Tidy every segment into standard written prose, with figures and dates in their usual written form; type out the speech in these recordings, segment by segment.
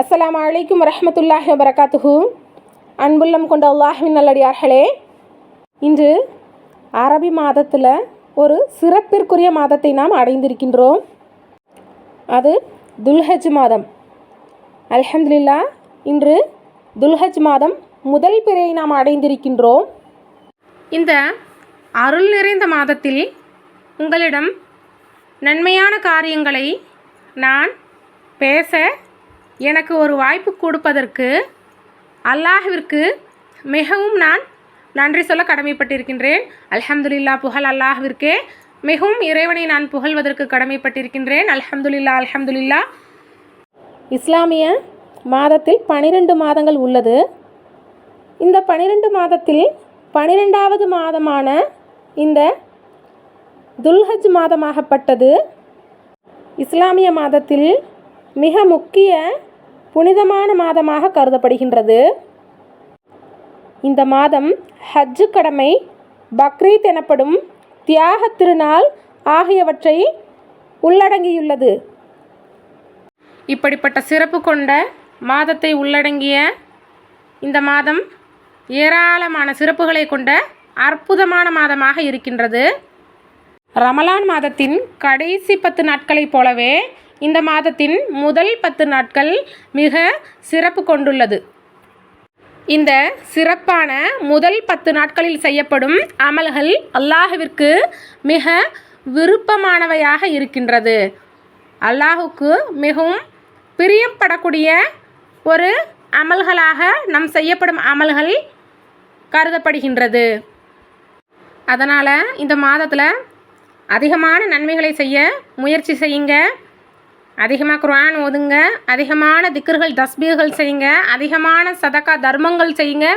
அஸ்ஸலாமு அலைக்கும் வரஹ்மத்துல்லாஹி வபரகாத்துஹு. அன்புள்ளம் கொண்ட அல்லாஹ்வின் நல்லடியார்களே, இன்று அரபி மாதத்தில் ஒரு சிறப்பிற்குரிய மாதத்தை நாம் அடைந்திருக்கின்றோம். அது துல்ஹஜ் மாதம். அல்ஹம்துலில்லாஹ், இன்று துல்ஹஜ் மாதம் முதல் பிறையை நாம் அடைந்திருக்கின்றோம். இந்த அருள் நிறைந்த மாதத்தில் உங்களிடம் நன்மையான காரியங்களை நான் பேச எனக்கு ஒரு வாய்ப்பு கொடுப்பதற்கு அல்லாஹ்விற்கு மிகவும் நான் நன்றி சொல்ல கடமைப்பட்டிருக்கின்றேன். அல்ஹம்துலில்லாஹ், புகழ் அல்லாஹ்விற்கே. மிகவும் இறைவனை நான் புகழ்வதற்கு கடமைப்பட்டிருக்கின்றேன். அல்ஹம்துலில்லாஹ், அல்ஹம்துலில்லாஹ். இஸ்லாமிய மாதத்தில் 12 மாதங்கள் உள்ளது. இந்த 12 மாதத்தில் 12வது மாதமான இந்த துல்ஹஜ் மாதமாகப்பட்டது இஸ்லாமிய மாதத்தில் மிக முக்கிய புனிதமான மாதமாக கருதப்படுகின்றது. இந்த மாதம் ஹஜ்ஜு கடமை, பக்ரீத் எனப்படும் தியாக திருநாள் ஆகியவற்றை உள்ளடங்கியுள்ளது. இப்படிப்பட்ட சிறப்பு கொண்ட மாதத்தை உள்ளடங்கிய இந்த மாதம் ஏராளமான சிறப்புகளை கொண்ட அற்புதமான மாதமாக இருக்கின்றது. ரமலான் மாதத்தின் கடைசி 10 நாட்களைப் போலவே இந்த மாதத்தின் முதல் 10 நாட்கள் மிக சிறப்பு கொண்டுள்ளது. இந்த சிறப்பான முதல் 10 நாட்களில் செய்யப்படும் அமல்கள் அல்லாஹ்விற்கு மிக விருப்பமானவையாக இருக்கின்றது. அல்லாஹுக்கு மிகவும் பிரியப்படக்கூடிய ஒரு அமல்களாக நம் செய்யப்படும் அமல்கள் கருதப்படுகின்றது. அதனால் இந்த மாதத்தில் அதிகமான நன்மைகளை செய்ய முயற்சி செய்யுங்க. அதிகமாக குர்ஆன் ஓதுங்க, அதிகமான திக்ர்கள் தஸ்பீகள் செய்யுங்க, அதிகமான சதக்கா தர்மங்கள் செய்யுங்க,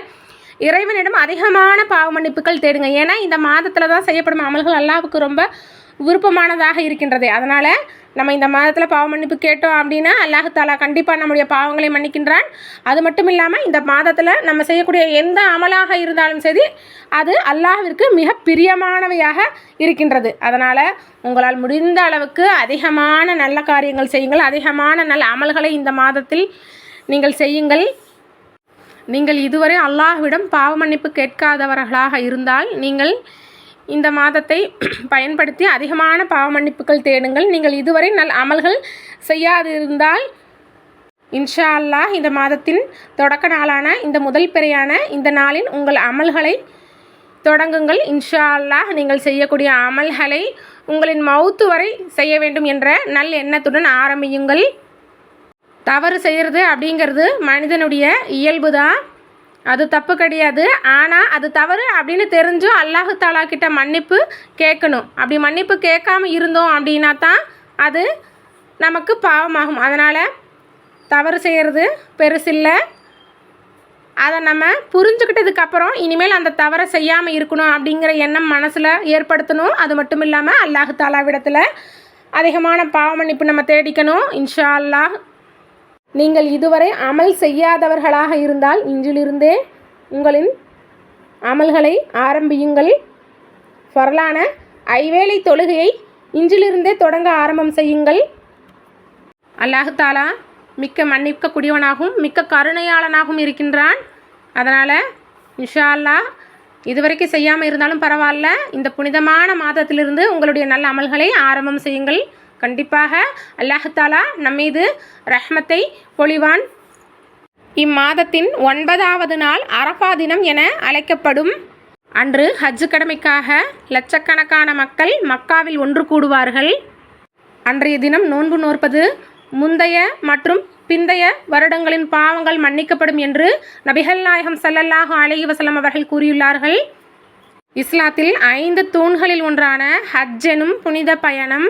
இறைவனிடம் அதிகமான பாவ மன்னிப்புகள் தேடுங்க. ஏன்னா இந்த மாதத்தில் தான் செய்யப்படும் அமல்கள் அல்லாஹ்வுக்கு ரொம்ப விருப்பமானதாக இருக்கின்றது. அதனால் நம்ம இந்த மாதத்தில் பாவ மன்னிப்பு கேட்டோம் அப்படின்னா அல்லாஹ் தஆலா கண்டிப்பாக நம்முடைய பாவங்களை மன்னிக்கின்றான். அது மட்டும் இல்லாமல் இந்த மாதத்தில் நம்ம செய்யக்கூடிய எந்த அமலாக இருந்தாலும் சரி அது அல்லாஹ்விற்கு மிக பிரியமானவையாக இருக்கின்றது. அதனால் உங்களால் முடிந்த அளவுக்கு அதிகமான நல்ல காரியங்கள் செய்யுங்கள், அதிகமான நல்ல அமல்களை இந்த மாதத்தில் நீங்கள் செய்யுங்கள். நீங்கள் இதுவரை அல்லாஹ்விடம் பாவ மன்னிப்பு கேட்காதவர்களாக இருந்தால் நீங்கள் இந்த மாதத்தை பயன்படுத்தி அதிகமான பாவ மன்னிப்புகள் தேடுங்கள். நீங்கள் இதுவரை நல்ல அமல்கள் செய்யாதிருந்தால் இன்ஷா அல்லாஹ் இந்த மாதத்தின் தொடக்க நாளான இந்த முதல் பிறையான இந்த நாளில் உங்கள் அமல்களை தொடங்குங்கள். இன்ஷா அல்லாஹ் நீங்கள் செய்யக்கூடிய அமல்களை உங்களின் மௌத்து வரை செய்ய வேண்டும் என்ற நல் எண்ணத்துடன் ஆரம்பியுங்கள். தவறு செய்கிறது அப்படிங்கிறது மனிதனுடைய இயல்பு தான், அது தப்பு கிடையாது. ஆனால் அது தவறு அப்படின்னு தெரிஞ்சும் அல்லாஹ் தஆலா கிட்ட மன்னிப்பு கேட்கணும். அப்படி மன்னிப்பு கேட்காம இருந்தோம் அப்படின்னா தான் அது நமக்கு பாவமாகும். அதனால் தவறு செய்கிறது பெருசில்லை, அதை நம்ம புரிஞ்சுக்கிட்டதுக்கப்புறம் இனிமேல் அந்த தவறை செய்யாமல் இருக்கணும் அப்படிங்கிற எண்ணம் மனசில் ஏற்படுத்தணும். அது மட்டும் இல்லாமல் அல்லாஹ் தஆலாவிடத்தில் அதிகமான பாவ மன்னிப்பு நம்ம தேடிக்கணும். இன்ஷா அல்லாஹ் நீங்கள் இதுவரை அமல் செய்யாதவர்களாக இருந்தால் இன்றிலிருந்தே உங்களின் அமல்களை ஆரம்பியுங்கள். ஃபர்லான ஐவேளை தொழுகையை இன்றிலிருந்தே தொடங்க ஆரம்பம் செய்யுங்கள். அல்லாஹ் தஆலா மிக்க மன்னிக்கக்கூடியவனாகவும் மிக்க கருணையாளனாகவும் இருக்கின்றான். அதனால் இன்ஷா அல்லாஹ் இதுவரைக்கும் செய்யாமல் இருந்தாலும் பரவாயில்ல, இந்த புனிதமான மாதத்திலிருந்து உங்களுடைய நல்ல அமல்களை ஆரம்பம் செய்யுங்கள். கண்டிப்பாக அல்லாஹ் தஆலா நம்மீது ரஹ்மத்தை பொழிவான். இம்மாதத்தின் 9வது நாள் அரஃபா தினம் என அழைக்கப்படும். அன்று ஹஜ்ஜு கடமைக்காக லட்சக்கணக்கான மக்கள் மக்காவில் ஒன்று கூடுவார்கள். அன்றைய தினம் நோன்பு நோற்பது முந்தைய மற்றும் பிந்தைய வருடங்களின் பாவங்கள் மன்னிக்கப்படும் என்று நபிகள் நாயகம் ஸல்லல்லாஹு அலைஹி வஸல்லம் அவர்கள் கூறியுள்ளார்கள். இஸ்லாத்தில் 5 தூண்களில் ஒன்றான ஹஜ் எனும் புனித பயணம்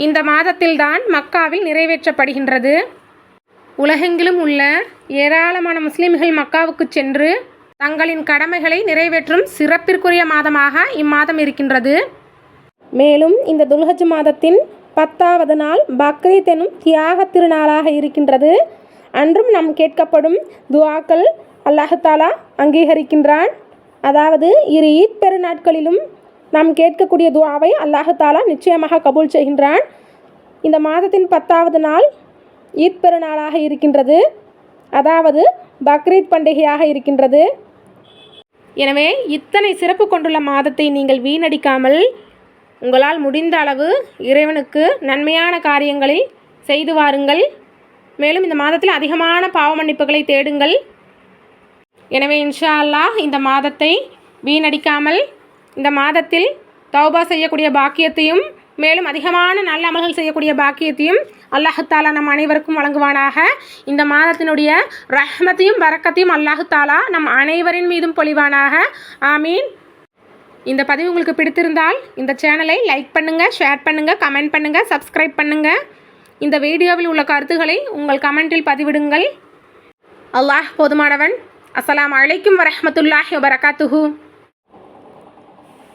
இந்த மாதத்தில்தான் மக்காவில் நிறைவேற்றப்படுகின்றது. உலகெங்கிலும் உள்ள ஏராளமான முஸ்லிம்கள் மக்காவுக்கு சென்று தங்களின் கடமைகளை நிறைவேற்றும் சிறப்பிற்குரிய மாதமாக இம்மாதம் இருக்கின்றது. மேலும் இந்த துல்ஹஜ் மாதத்தின் 10வது நாள் பக்ரீத் எனும் தியாக திருநாளாக இருக்கின்றது. அன்றும் நாம் கேட்கப்படும் துஆக்கள் அல்லாஹ் தஆலா அங்கீகரிக்கின்றான். அதாவது இரு ஈத் பெருநாட்களிலும் நாம் கேட்கக்கூடிய துஆவை அல்லாஹ் தஆலா நிச்சயமாக கபூல் செய்கின்றான். இந்த மாதத்தின் 10வது நாள் ஈத் பெருநாளாக இருக்கின்றது, அதாவது பக்ரீத் பண்டிகையாக இருக்கின்றது. எனவே இத்தனை சிறப்பு கொண்டுள்ள மாதத்தை நீங்கள் வீணடிக்காமல் உங்களால் முடிந்த அளவு இறைவனுக்கு நன்மையான காரியங்களில் செய்து வாருங்கள். மேலும் இந்த மாதத்தில் அதிகமான பாவ மன்னிப்புகளை தேடுங்கள். எனவே இன்ஷா அல்லாஹ் இந்த மாதத்தை வீணடிக்காமல் இந்த மாதத்தில் தௌபா செய்யக்கூடிய பாக்கியத்தையும் மேலும் அதிகமான நல்ல அமல்கள் செய்யக்கூடிய பாக்கியத்தையும் அல்லாஹு தாலா நம் அனைவருக்கும் வழங்குவானாக. இந்த மாதத்தினுடைய ரஹ்மத்தையும் பரக்கத்தையும் அல்லாஹு தாலா நம் அனைவரின் மீதும் பொழிவானாக. ஆமீன். இந்த பதிவு உங்களுக்கு பிடித்திருந்தால் இந்த சேனலை லைக் பண்ணுங்கள், ஷேர் பண்ணுங்கள், கமெண்ட் பண்ணுங்கள், சப்ஸ்கிரைப் பண்ணுங்கள். இந்த வீடியோவில் உள்ள கருத்துக்களை உங்கள் கமெண்டில் பதிவிடுங்கள். அல்லாஹ் போதுமானவன். அஸ்ஸலாமு அலைக்கும் வரஹ்மத்துல்லாஹி வபரகாத்துஹு.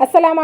அஸ்ஸலாமு